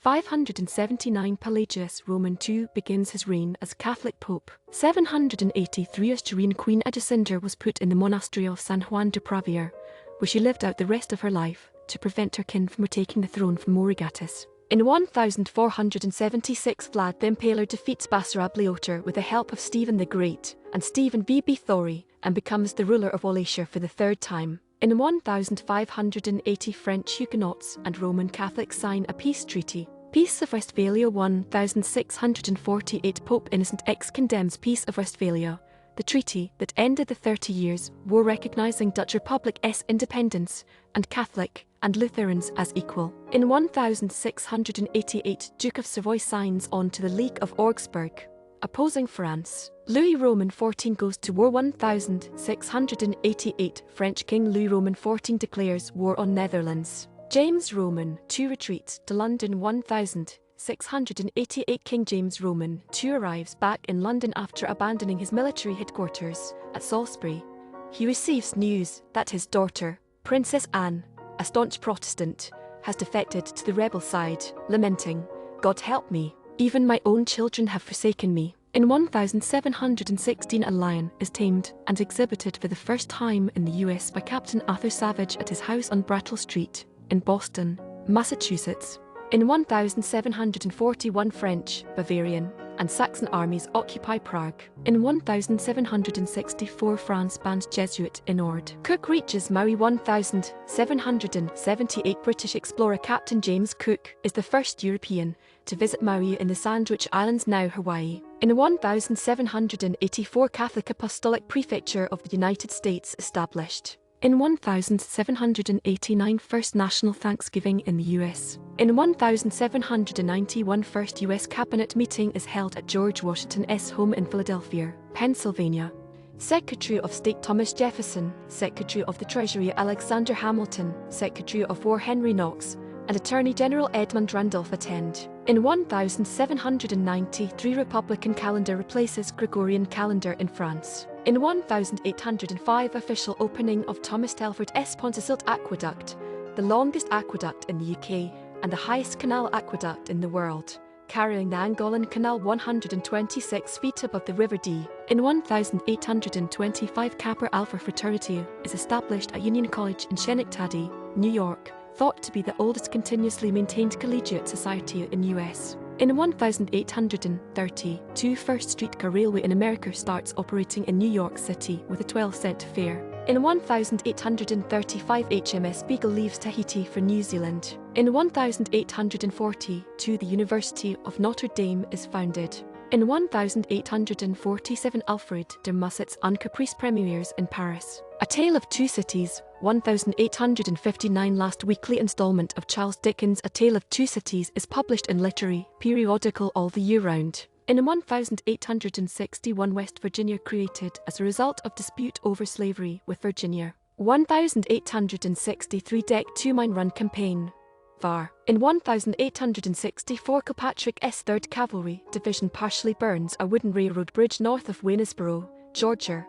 579 Pelagius Roman II begins his reign as Catholic Pope. 783 Asturian Queen Adosinda was put in the monastery of San Juan de Pravia, where she lived out the rest of her life, to prevent her kin from retaking the throne from Mauregatus. In 1476 Vlad the Impaler defeats Basarab Laiota with the help of Stephen the Great and Stephen v Báthory, and becomes the ruler of Wallachia for the third time. In 1580 French Huguenots and Roman Catholics sign a peace treaty. Peace of Westphalia 1648 Pope Innocent X condemns Peace of Westphalia, the treaty that ended the 30 Years' War recognizing Dutch Republic's independence, and Catholic and Lutherans as equal. In 1688 Duke of Savoy signs on to the League of Augsburg. Opposing France, Louis Roman XIV goes to war. 1688 French King Louis Roman XIV declares war on Netherlands. James Roman II retreats to London. 1688 King James Roman II arrives back in London after abandoning his military headquarters at Salisbury. He receives news that his daughter, Princess Anne, a staunch Protestant, has defected to the rebel side, lamenting, "God help me, even my own children have forsaken me." In 1716 a lion is tamed and exhibited for the first time in the US by Captain Arthur Savage at his house on Brattle Street, in Boston, Massachusetts. In 1741 French, Bavarian, and Saxon armies occupy Prague. In 1764 France bans Jesuit in Ord. Cook reaches Maui. 1778 British explorer Captain James Cook is the first European to visit Maui in the Sandwich Islands, now Hawaii. In 1784 Catholic Apostolic Prefecture of the United States established. In 1789 First National Thanksgiving in the US. In 1791 First US Cabinet meeting is held at George Washington's home in Philadelphia, Pennsylvania. Secretary of State Thomas Jefferson, Secretary of the Treasury Alexander Hamilton, Secretary of War Henry Knox, and Attorney General Edmund Randolph attend. In 1793 Republican calendar replaces Gregorian calendar in France. In 1805 official opening of Thomas Telford's Pontesilt Aqueduct, the longest aqueduct in the UK and the highest canal aqueduct in the world, carrying the Angolan Canal 126 feet above the River Dee. In 1825 Kappa Alpha fraternity is established at Union College in Schenectady, New York, thought to be the oldest continuously maintained collegiate society in US. In 1832 First Streetcar Railway in America starts operating in New York City with a 12-cent fare. In 1835 HMS Beagle leaves Tahiti for New Zealand. In 1842 the University of Notre Dame is founded. In 1847 Alfred de Musset's Un Caprice premieres in Paris. A Tale of Two Cities, 1859 last weekly installment of Charles Dickens' A Tale of Two Cities is published in literary periodical all the year round. In 1861 West Virginia created as a result of dispute over slavery with Virginia. 1863 Deck 2 Mine Run Campaign. VAR. In 1864 Kilpatrick's 3rd Cavalry Division partially burns a wooden railroad bridge north of Waynesboro, Georgia,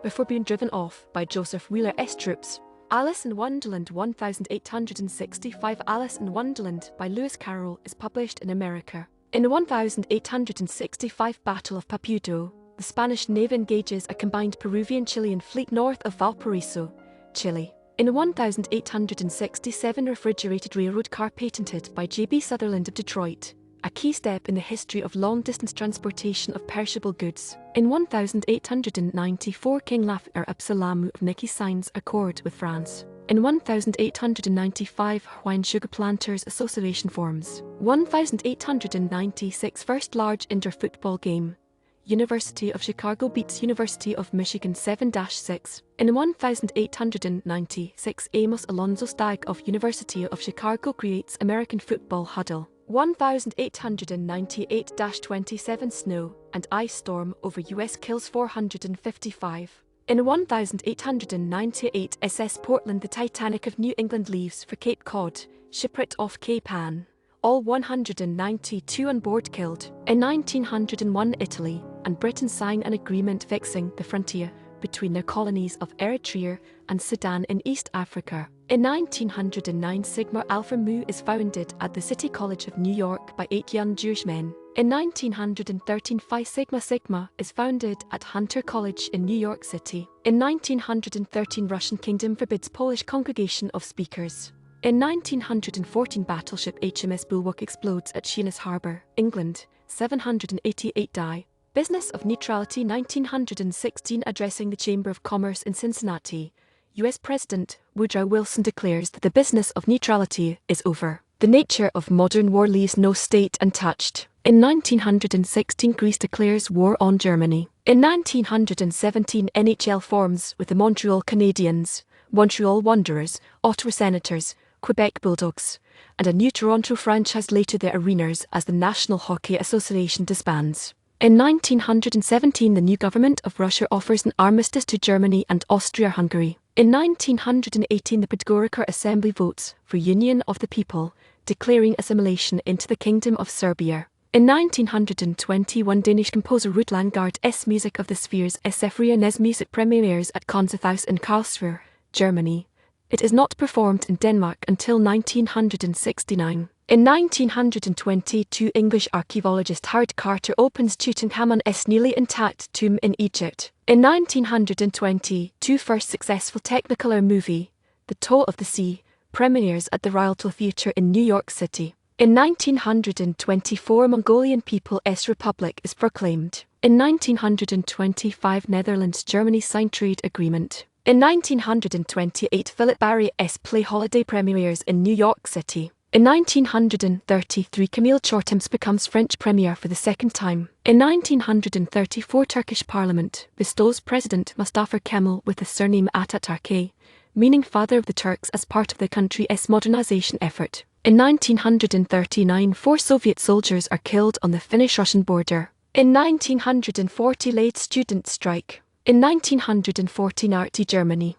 before being driven off by Joseph Wheeler's troops. Alice in Wonderland 1865 Alice in Wonderland by Lewis Carroll is published in America. In 1865 Battle of Papudo, the Spanish Navy engages a combined Peruvian-Chilean fleet north of Valparaiso, Chile. In 1867 refrigerated railroad car patented by J.B. Sutherland of Detroit, a key step in the history of long-distance transportation of perishable goods. In 1894 King Lafayette Absalamu of Niki signs accord with France. In 1895 Hawaiian Sugar Planters Association forms. 1896 First large indoor football game. University of Chicago beats University of Michigan 7-6. In 1896 Amos Alonzo Stagg of University of Chicago creates American Football Huddle. 1898-27 Snow and ice storm over US kills 455. In 1898 SS Portland the Titanic of New England leaves for Cape Cod, shipwrecked off Cape Ann. All 192 on board killed. In 1901 Italy and Britain sign an agreement fixing the frontier between their colonies of Eritrea and Sudan in East Africa. In 1909, Sigma Alpha Mu is founded at the City College of New York by 8 young Jewish men. In 1913, Phi Sigma Sigma is founded at Hunter College in New York City. In 1913, Russian Kingdom forbids Polish Congregation of Speakers. In 1914, battleship HMS Bulwark explodes at Sheerness Harbour, England. 788 die. Business of Neutrality. 1916, addressing the Chamber of Commerce in Cincinnati, U.S. President Woodrow Wilson declares that the business of neutrality is over. The nature of modern war leaves no state untouched. In 1916, Greece declares war on Germany. In 1917, NHL forms with the Montreal Canadiens, Montreal Wanderers, Ottawa Senators, Quebec Bulldogs, and a new Toronto franchise. Later the Arenas as the National Hockey Association disbands. In 1917, the new government of Russia offers an armistice to Germany and Austria-Hungary. In 1918, the Podgorica Assembly votes for Union of the People, declaring assimilation into the Kingdom of Serbia. In 1921, Danish composer Ruth Landgaard's Music of the Spheres Ephraim's Music premieres at Konzerthaus in Karlsruhe, Germany. It is not performed in Denmark until 1969. In 1922, English archaeologist Howard Carter opens Tutankhamun's nearly intact tomb in Egypt. In 1922, first successful Technicolor movie, The Toll of the Sea, premieres at the Rialto Theatre in New York City. In 1924, Mongolian People's Republic is proclaimed. In 1925, Netherlands-Germany sign trade agreement. In 1928, Philip Barry's play Holiday premieres in New York City. In 1933, Camille Chortemps becomes French premier for the second time. In 1934, Turkish Parliament bestows President Mustafa Kemal with the surname Ataturk, meaning father of the Turks, as part of the country's modernization effort. In 1939, 4 Soviet soldiers are killed on the Finnish-Russian border. In 1940, late student strike. In 1940, Nazi Germany.